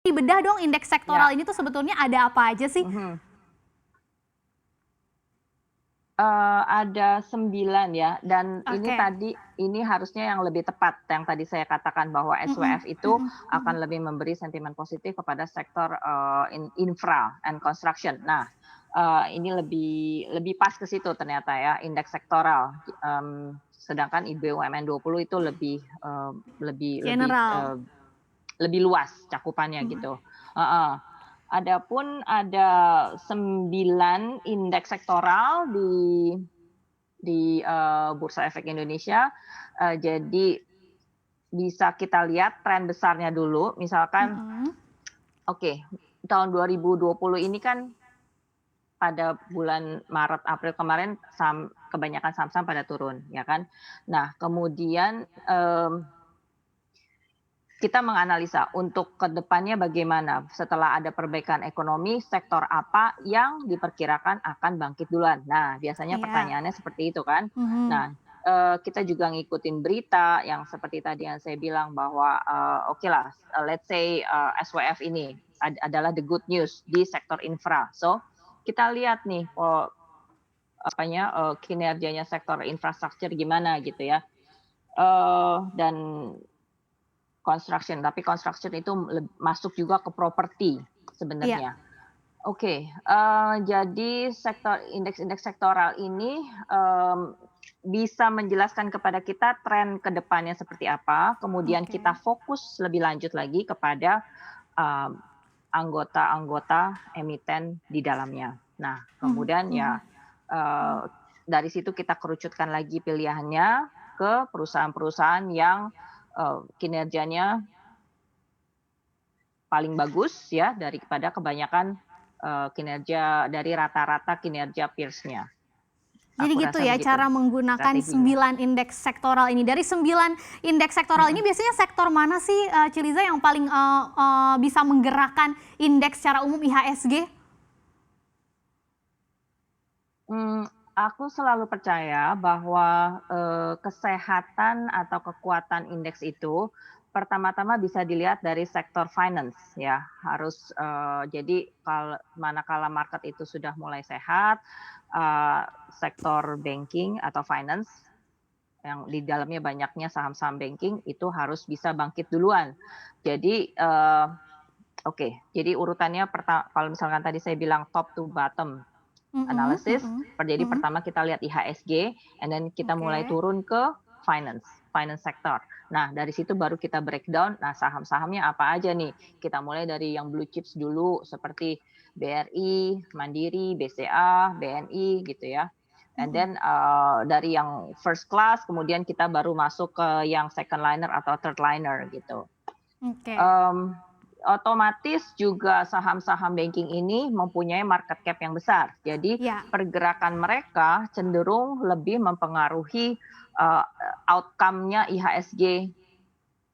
Dibedah dong indeks sektoral Ya. ini tuh sebetulnya ada apa aja sih? Ada 9 ya, dan Oke. ini harusnya yang lebih tepat, yang tadi saya katakan bahwa Mhm SWF itu mhm akan mhm. lebih memberi sentimen positif kepada sektor, infra and construction. Nah, ini lebih pas ke situ ternyata ya, indeks sektoral, sedangkan BUMN 20 itu General. lebih luas cakupannya Mhm. gitu. Heeh. Adapun ada 9 indeks sektoral di Bursa Efek Indonesia, jadi bisa kita lihat tren besarnya dulu, misalkan Mhm. oke, tahun 2020 ini kan pada bulan Maret, April kemarin kebanyakan saham-saham pada turun, ya kan. Nah, kemudian, kita menganalisa untuk ke depannya bagaimana, setelah ada perbaikan ekonomi, sektor apa yang diperkirakan akan bangkit duluan. Nah, biasanya Iya. pertanyaannya seperti itu kan. Mhm. Nah, kita juga ngikutin berita yang seperti tadi yang saya bilang bahwa, okelah, let's say, SWF ini adalah the good news di sektor infra. So, kita lihat nih, kinerjanya sektor infrastruktur gimana gitu ya. Dan tapi construction itu masuk juga ke properti Iya. sebenarnya. Oke, jadi indeks-indeks sektoral ini, bisa menjelaskan kepada kita tren ke depannya seperti apa, kemudian Oke. kita fokus lebih lanjut lagi kepada, mmm, anggota-anggota emiten di dalamnya. Nah, Mhm kemudian ya, mhm. eee, dari situ kita kerucutkan lagi pilihannya ke perusahaan-perusahaan yang, kinerjanya paling bagus ya daripada kebanyakan, kinerja dari rata-rata kinerja peers-nya. Jadi Aku gitu rasa ya begitu cara menggunakan strateginya. 9 indeks sektoral ini. Dari 9 indeks sektoral ini Mhm. biasanya sektor mana sih, Ciliza yang paling, bisa menggerakkan indeks secara umum IHSG? Aku selalu percaya bahwa, kesehatan atau kekuatan indeks itu pertama-tama bisa dilihat dari sektor finance ya. Jadi manakala market itu sudah mulai sehat, sektor banking atau finance yang di dalamnya banyaknya saham-saham banking itu harus bisa bangkit duluan. Jadi, oke, jadi urutannya kalau misalkan tadi saya bilang top to bottom Mhm analysis, mhm jadi mhm. pertama kita lihat IHSG, and then kita mulai Oke. turun ke finance sector. Nah, dari situ baru kita breakdown, nah saham-sahamnya apa aja nih. Kita mulai dari yang blue chips dulu seperti BRI, Mandiri, BCA, BNI gitu ya. And Mhm. then dari yang first class, kemudian kita baru masuk ke yang second liner atau third liner gitu. Oke. Mmm, Otomatis juga saham-saham banking ini mempunyai market cap yang besar. Jadi Iya. pergerakan mereka cenderung lebih mempengaruhi, outcome-nya IHSG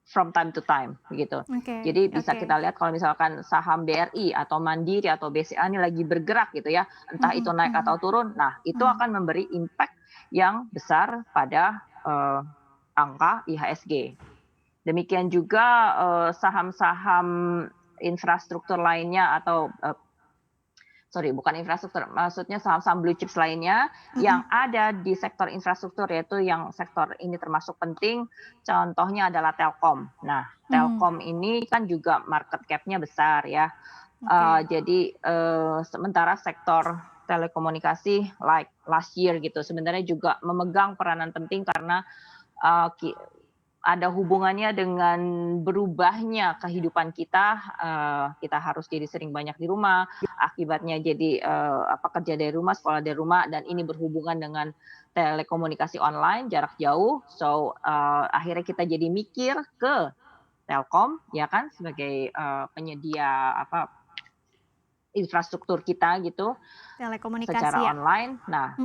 from time to time, begitu. Oke Jadi bisa oke. kita lihat kalau misalkan saham BRI atau Mandiri atau BCA ini lagi bergerak gitu ya, entah itu Mhm naik mhm atau turun, nah itu mhm. akan memberi impact yang besar pada, angka IHSG. Demikian juga, saham-saham infrastruktur lainnya atau, sorry bukan infrastruktur, maksudnya saham-saham blue chips lainnya yang Mhm. ada di sektor infrastruktur, yaitu yang sektor ini termasuk penting, contohnya adalah Telkom. Nah, Mhm. Telkom ini kan juga market cap-nya besar ya, Oke. jadi, sementara sektor telekomunikasi like last year gitu sebenarnya juga memegang peranan penting karena, eee, ki ada hubungannya dengan berubahnya kehidupan kita, kita harus jadi sering banyak di rumah, akibatnya jadi, kerja dari rumah, sekolah dari rumah, dan ini berhubungan dengan telekomunikasi online jarak jauh. So, akhirnya kita jadi mikir ke Telkom, ya kan, sebagai, penyedia infrastruktur kita gitu, Telekomunikasi secara ya? online. Nah,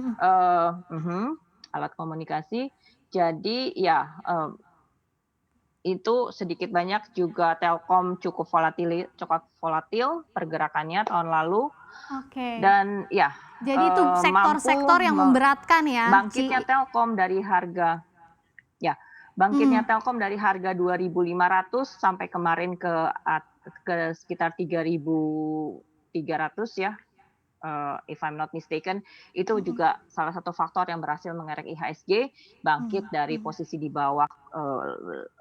Mhm. alat komunikasi. Jadi ya, itu sedikit banyak juga Telkom cukup volatil pergerakannya tahun lalu, Oke. dan ya, Jadi itu mampu sektor-sektor yang memberatkan ya, bangkitnya Telkom dari harga ya, mhm. bangkitnya Telkom dari harga 2.500 sampai kemarin ke ke sekitar 3.300 ya, if I'm not mistaken, itu Mhm. juga salah satu faktor yang berhasil mengerek IHSG bangkit dari Mhm. posisi di bawah,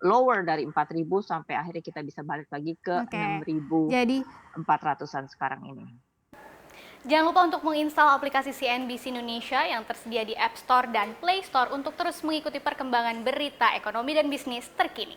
lower dari 4.000 sampai akhirnya kita bisa balik lagi ke Oke. Jadi 6.400-an sekarang ini. Jangan lupa untuk menginstal aplikasi CNBC Indonesia yang tersedia di App Store dan Play Store untuk terus mengikuti perkembangan berita ekonomi dan bisnis terkini.